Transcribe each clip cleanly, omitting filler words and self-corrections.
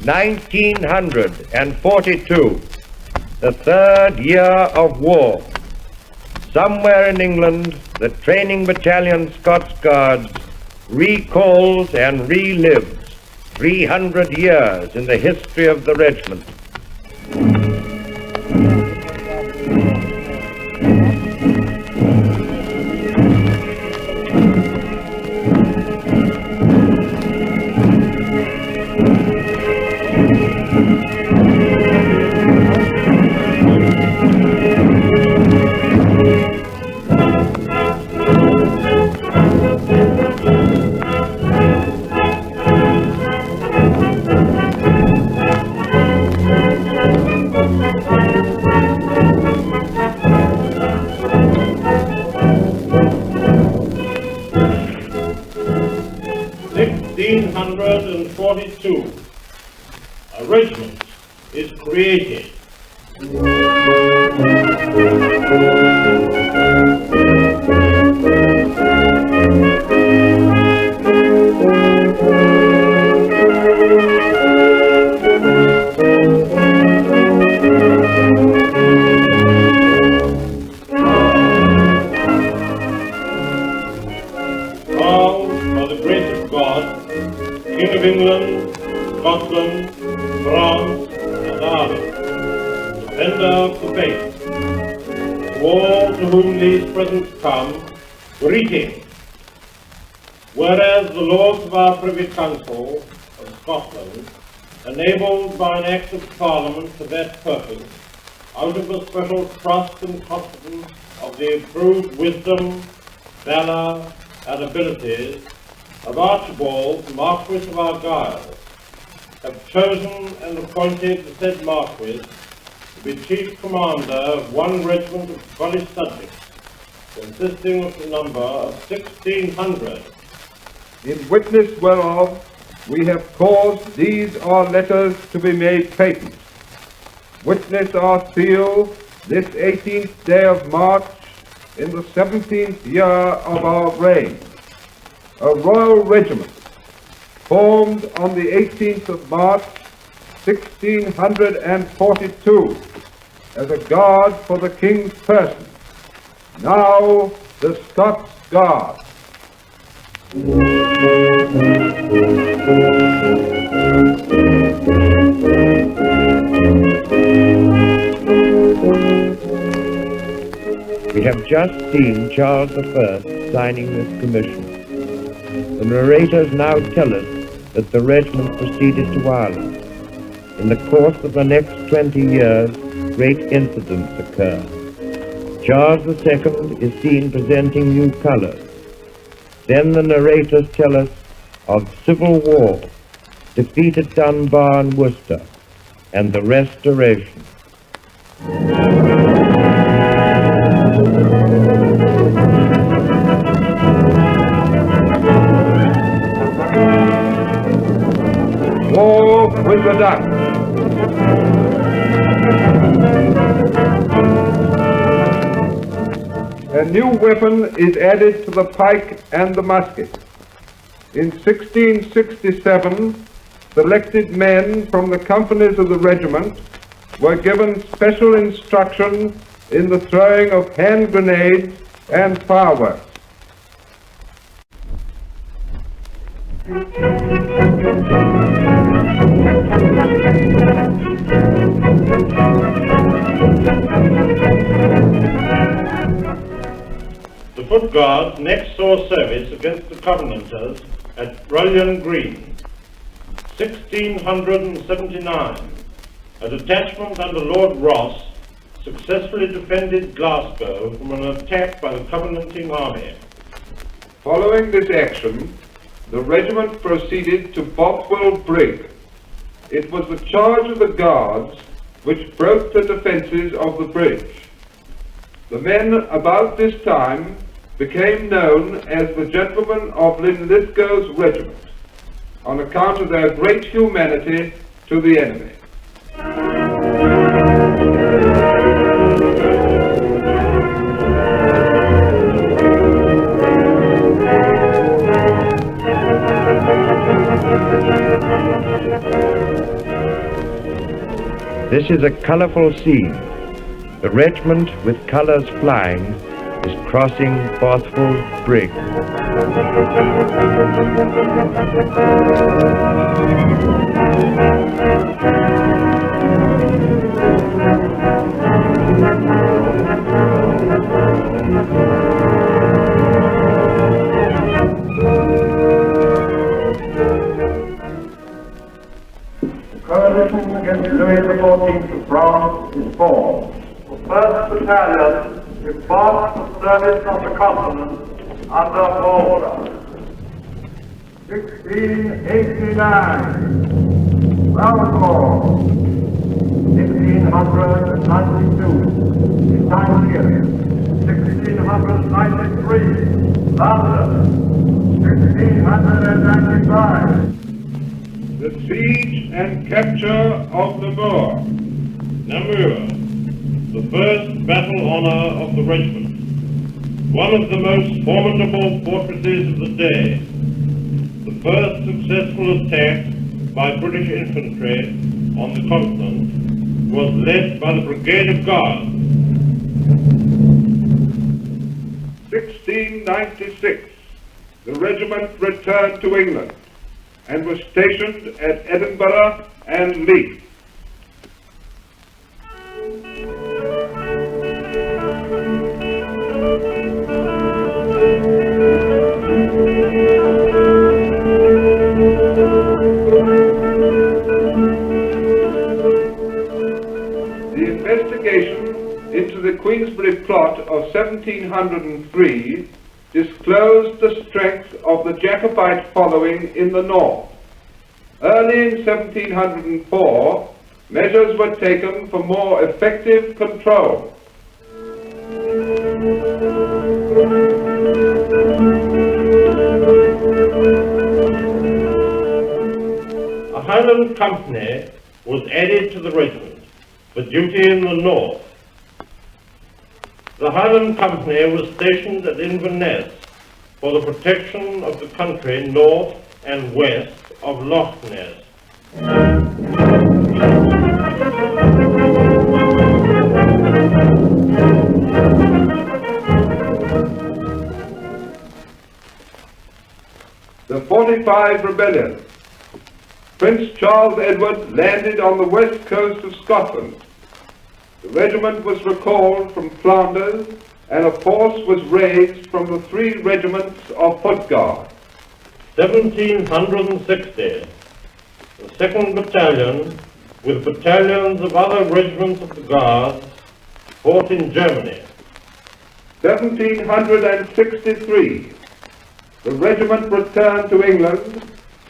1942, the third year of war. Somewhere in England, the Training Battalion Scots Guards recalls and relives 300 years in the history of the regiment. A regiment is created. By the grace of God, King of England, Scotland, France, and Ireland, defender of the faith, to all to whom these presents come, greeting. Whereas the Lords of our Privy Council of Scotland, enabled by an Act of Parliament for that purpose, out of the special trust and confidence of the improved wisdom, valour, and abilities of Archibald, Marquis of Argyll, have chosen and appointed the said Marquis to be Chief Commander of one regiment of Scottish subjects, consisting of the number of 1,600. In witness whereof we have caused these our letters to be made patent. Witness our seal this 18th day of March in the 17th year of our reign. A royal regiment formed on the 18th of March 1642 as a guard for the King's person, now the Scots Guards. We have just seen Charles I signing this commission. The narrators now tell us that the regiment proceeded to Ireland. In the course of the next 20 years, great incidents occur. Charles II is seen presenting new colors. Then the narrators tell us of civil war, defeat at Dunbar and Worcester, and the Restoration. War with the Dutch. A new weapon is added to the pike and the musket. In 1667, selected men from the companies of the regiment were given special instruction in the throwing of hand grenades and fireworks. The Foot Guards next saw service against the Covenanters at Brullion Green, 1679. A detachment under Lord Ross successfully defended Glasgow from an attack by the Covenanting army. Following this action, the regiment proceeded to Bothwell Brig. It was the charge of the Guards which broke the defences of the bridge. The men about this time became known as the Gentlemen of Linlithgow's Regiment, on account of their great humanity to the enemy. This is a colourful scene. The regiment with colours flying is crossing Bothwell Brig. Coalition against Louis XIV of France is formed. The 1st Battalion embarked for service on the continent under order. 1689, Balfour. 1692, Italia. 1693, London. 1695. The siege and capture of Namur. Namur, the first battle honour of the regiment. One of the most formidable fortresses of the day. The first successful attack by British infantry on the continent was led by the Brigade of Guards. 1696, the regiment returned to England and was stationed at Edinburgh and Leith. The investigation into the Queensberry plot of 1703 disclosed the strength of the Jacobite following in the north. Early in 1704, measures were taken for more effective control. A Highland company was added to the regiment for duty in the north. The Highland Company was stationed at Inverness for the protection of the country north and west of Loch Ness. The 45 Rebellion. Prince Charles Edward landed on the west coast of Scotland. The regiment was recalled from Flanders and a force was raised from the 3 regiments of foot guards. 1760, the Second Battalion, with battalions of other regiments of the Guards, fought in Germany. 1763, the regiment returned to England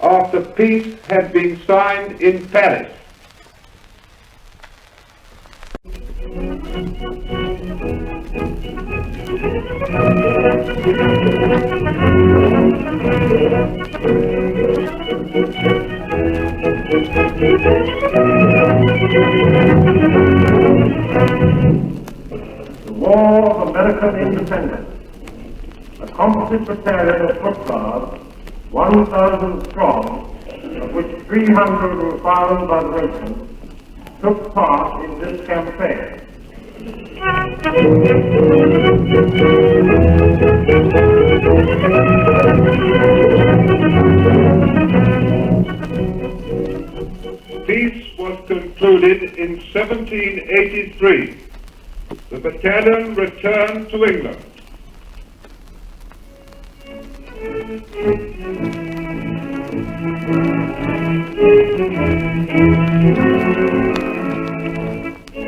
after peace had been signed in Paris. The War of American Independence. A composite battalion of foot guards, 1,000 strong, of which 300 were found by the regiment, took part in this campaign. Peace was concluded in 1783. The battalion returned to England.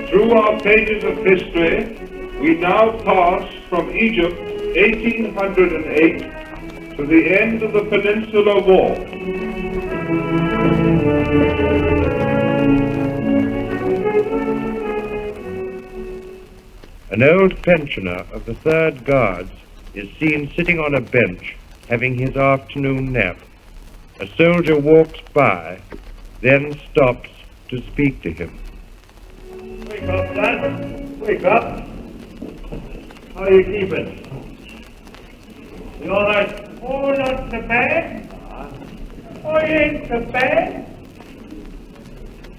Through our pages of history, we now pass from Egypt 1808 to the end of the Peninsular War. An old pensioner of the 3rd Guards is seen sitting on a bench having his afternoon nap. A soldier walks by, then stops to speak to him. Wake up, lad. Wake up. How are you keeping? You all right? Oh, not so bad. Oh, you ain't so bad.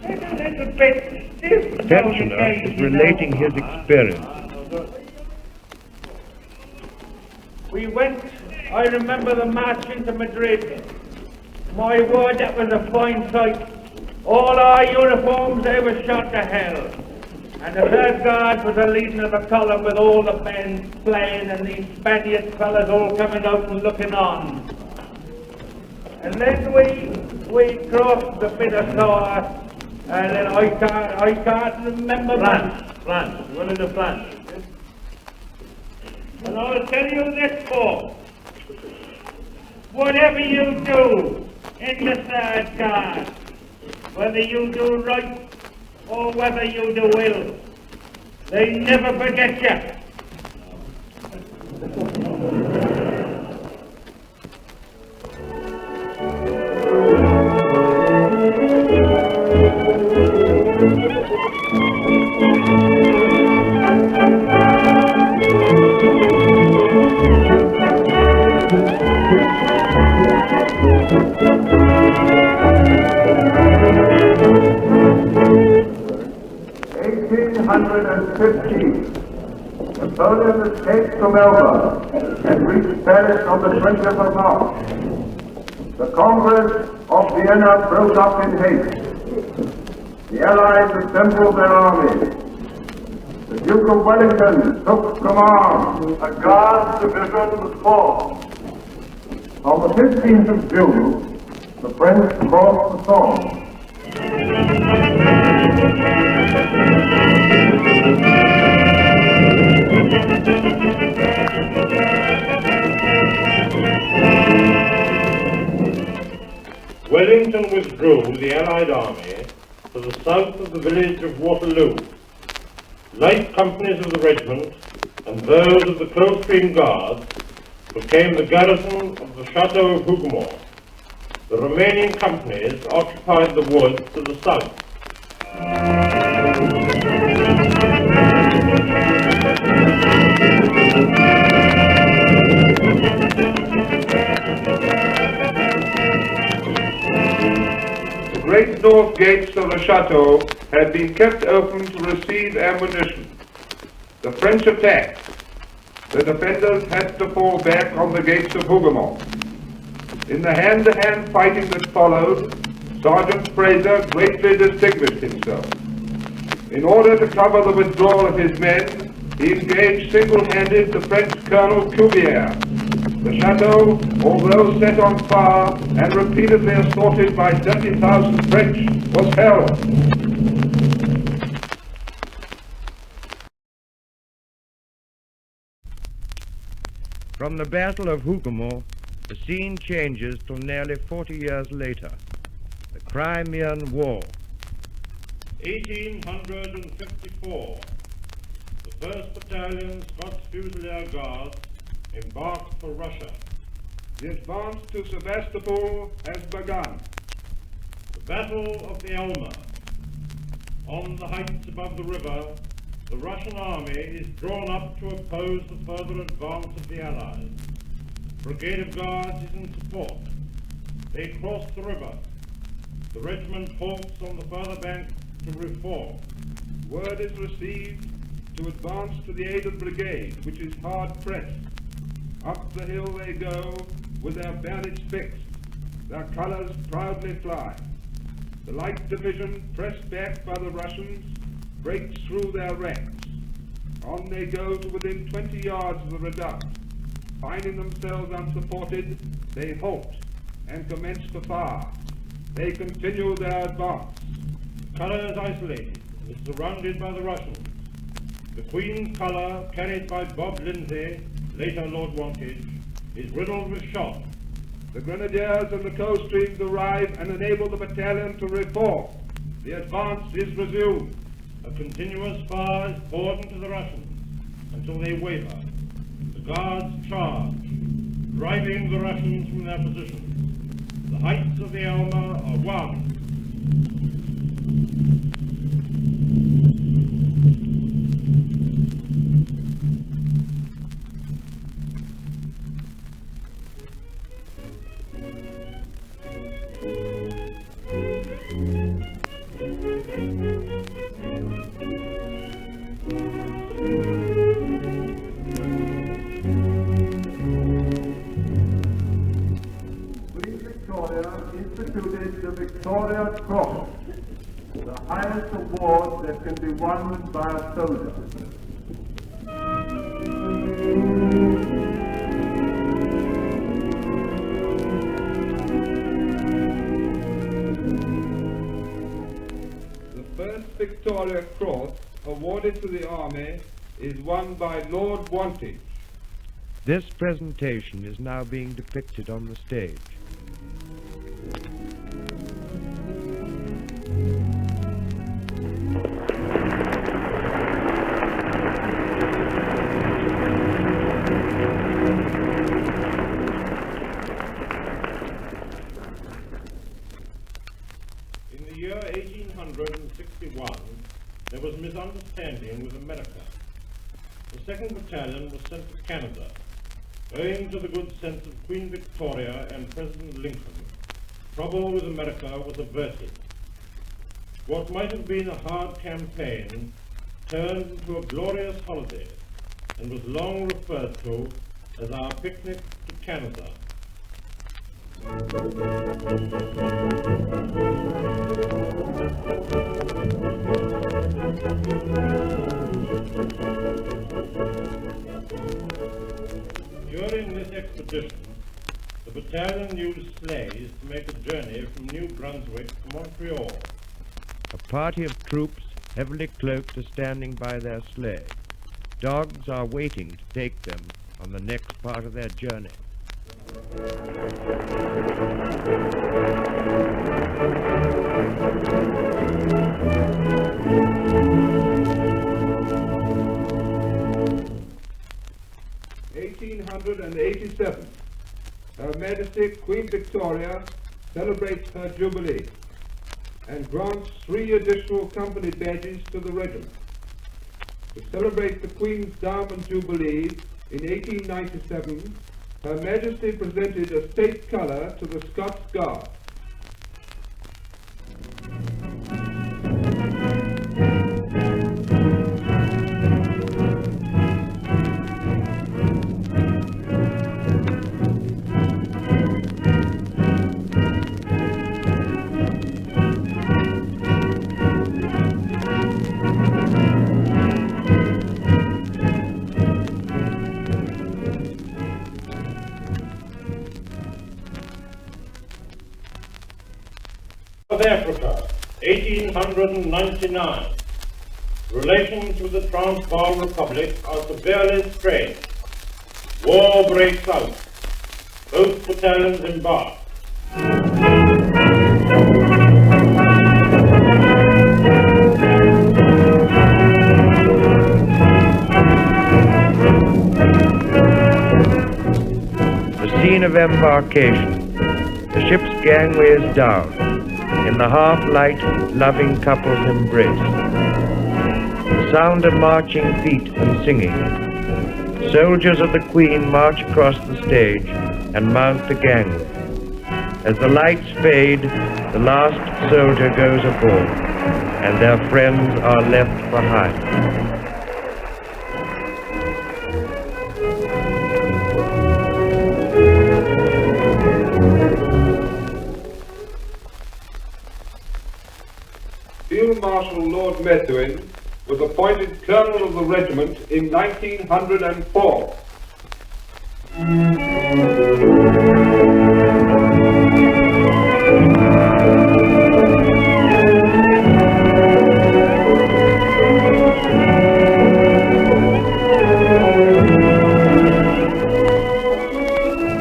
a little bit stiff. The pensioner is relating his experience. We went, I remember the march into Madrid. My word, that was a fine sight. All our uniforms, they were shot to hell. And the Third Guard was the leading of the column with all the men playing and these Spaniard fellas all coming out and looking on. And then we crossed the bit of sour, and then I can't remember France. One in the France. And I'll tell you this, folks. Whatever you do in the Third Guard, whether you do right or whether you do ill, they never forget you. Napoleon escaped from Elba and reached Paris on the 20th of March. The Congress of Vienna broke up in haste. The Allies assembled their army. The Duke of Wellington took command. A Guards division was formed. On the 15th of June, the French crossed the Somme. Wellington withdrew the Allied army to the south of the village of Waterloo. Light companies of the regiment and those of the Coldstream Guards became the garrison of the Chateau of Hougoumont. The remaining companies occupied the woods to the south. The great north gates of the chateau had been kept open to receive ammunition. The French attacked. The defenders had to fall back on the gates of Hougoumont. In the hand-to-hand fighting that followed, Sergeant Fraser greatly distinguished himself. In order to cover the withdrawal of his men, he engaged single-handed the French Colonel Cuvier. The chateau, although set on fire and repeatedly assaulted by 30,000 French, was held. From the Battle of Hougoumont, the scene changes till nearly 40 years later, the Crimean War. 1854. The 1st Battalion Scots Guards embarked for Russia. The advance to Sevastopol has begun. The Battle of the Elma. On the heights above the river, the Russian army is drawn up to oppose the further advance of the Allies. Brigade of Guards is in support. They cross the river. The regiment halts on the further bank to reform. Word is received to advance to the aid of the brigade, which is hard pressed. Up the hill they go, with their bayonets fixed. Their colors proudly fly. The light division, pressed back by the Russians, breaks through their ranks. On they go to within 20 yards of the redoubt. Finding themselves unsupported, they halt and commence to fire. They continue their advance. Colour is isolated, is surrounded by the Russians. The Queen's colour, carried by Bob Lindsay, later Lord Wantage, is riddled with shot. The Grenadiers and the Coldstreams arrive and enable the battalion to reform. The advance is resumed. A continuous fire is poured into the Russians until they waver. The Guards charge, driving the Russians from their positions. The heights of the Elma are won. Victoria instituted the Victoria Cross, the highest award that can be won by a soldier. The first Victoria Cross awarded to the Army is won by Lord Wantage. This presentation is now being depicted on the stage. In the year 1861, there was misunderstanding with America. The Second Battalion was sent to Canada. Owing to the good sense of Queen Victoria and President Lincoln, trouble with America was averted. What might have been a hard campaign turned into a glorious holiday and was long referred to as our picnic to Canada. During this expedition, the battalion used sleighs to make a journey from New Brunswick to Montreal. A party of troops, heavily cloaked, are standing by their sleigh. Dogs are waiting to take them on the next part of their journey. (1887). Her Majesty Queen Victoria celebrates her Jubilee and grants 3 additional company badges to the regiment. To celebrate the Queen's Diamond Jubilee in 1897, Her Majesty presented a state colour to the Scots Guards. South Africa, 1899. Relations with the Transvaal Republic are severely strained. War breaks out. Both battalions embark. The scene of embarkation. The ship's gangway is down. In the half-light, loving couples embrace. The sound of marching feet and singing. Soldiers of the Queen march across the stage and mount the gangway. As the lights fade, the last soldier goes aboard, and their friends are left behind. Field Marshal Lord Methuen was appointed Colonel of the regiment in 1904.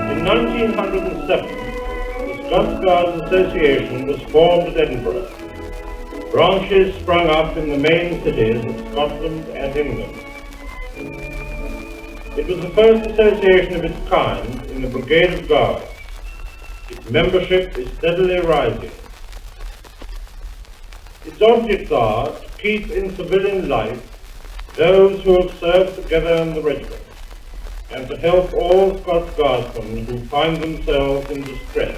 In 1907, the Scots Guards Association was formed at Edinburgh. Branches sprung up in the main cities of Scotland and England. It was the first association of its kind in the Brigade of Guards. Its membership is steadily rising. Its objects are to keep in civilian life those who have served together in the regiment, and to help all Scots Guardsmen who find themselves in distress.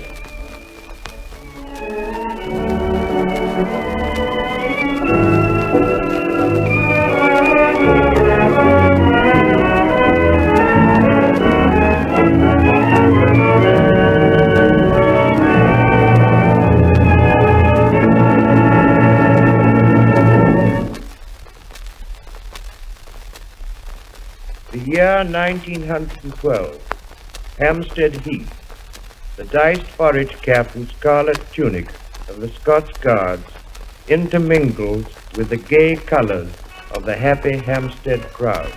year 1912, Hampstead Heath, the diced forage cap and scarlet tunic of the Scots Guards intermingles with the gay colours of the happy Hampstead crowd.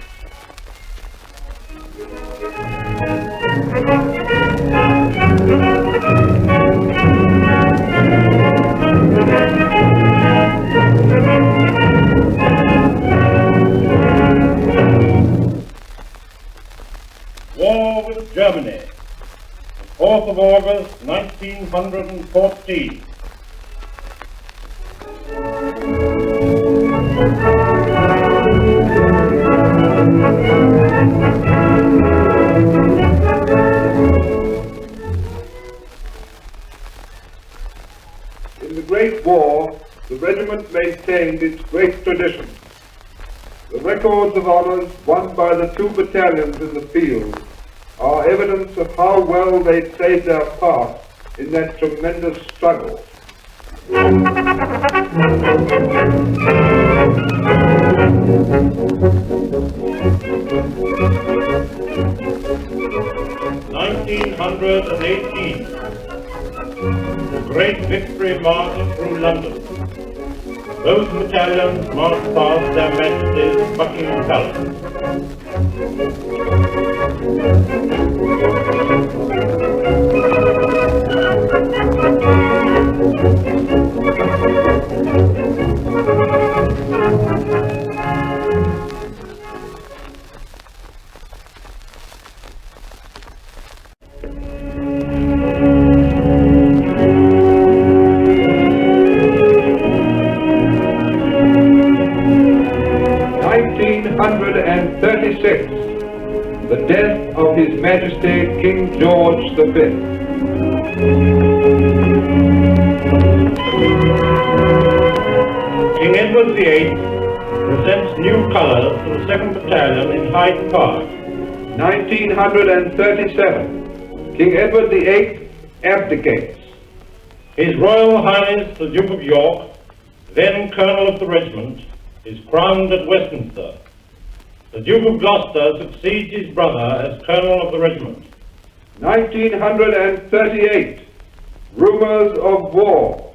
War with Germany, the 4th of August, 1914. In the Great War, the regiment maintained its great tradition. The records of honours won by the 2 battalions in the field are evidence of how well they played their part in that tremendous struggle. 1918. The great victory march through London. Both battalions marched past their Majesties' Buckingham Palace. 1936, the death of His Majesty King George V. King Edward VIII presents new colours to the 2nd Battalion in Hyde Park. 1937, King Edward VIII abdicates. His Royal Highness the Duke of York, then Colonel of the regiment, is crowned at Westminster. The Duke of Gloucester succeeds his brother as Colonel of the regiment. 1938, rumours of war.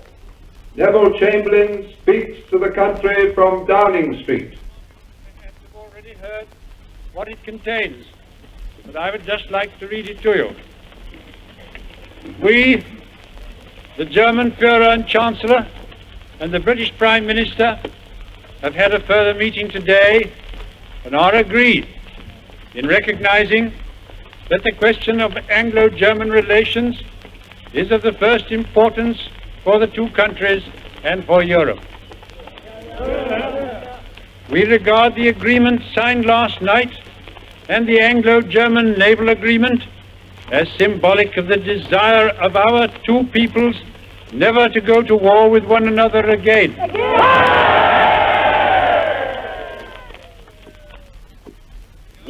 Neville Chamberlain speaks to the country from Downing Street. You've already heard what it contains, but I would just like to read it to you. We, the German Führer and Chancellor, and the British Prime Minister have had a further meeting today and are agreed in recognizing that the question of Anglo-German relations is of the first importance for the 2 countries and for Europe. We regard the agreement signed last night and the Anglo-German naval agreement as symbolic of the desire of our 2 peoples never to go to war with one another again.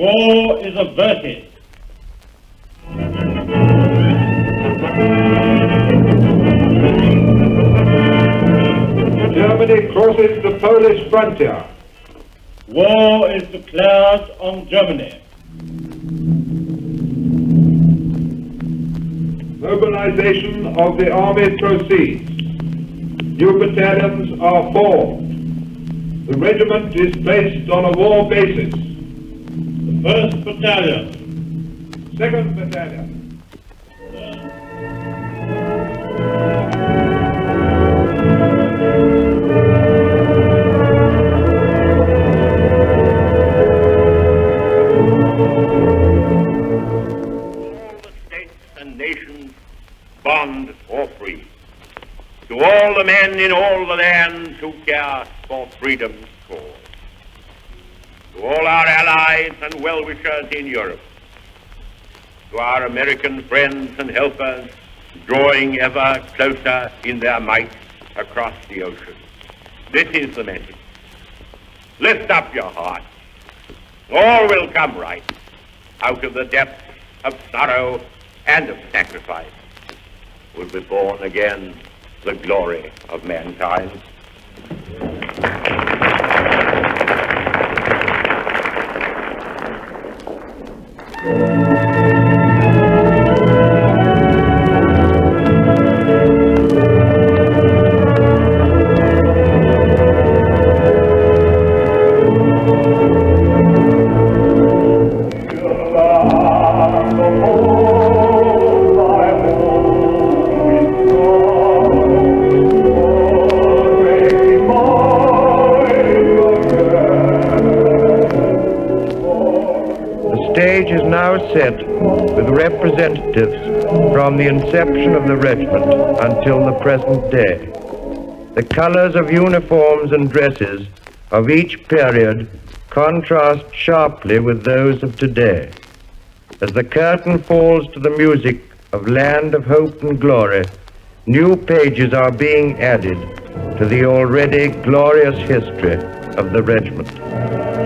War is averted. Germany crosses the Polish frontier. War is declared on Germany. Mobilization of the army proceeds. New battalions are formed. The regiment is placed on a war basis. The 1st Battalion. 2nd Battalion. Bond or free, to all the men in all the lands who care for freedom's cause, to all our allies and well-wishers in Europe, to our American friends and helpers drawing ever closer in their might across the ocean. This is the message. Lift up your hearts. All will come right out of the depths of sorrow and of sacrifice. Will be born again the glory of mankind. Set with representatives from the inception of the regiment until the present day. The colors of uniforms and dresses of each period contrast sharply with those of today. As the curtain falls to the music of Land of Hope and Glory, new pages are being added to the already glorious history of the regiment.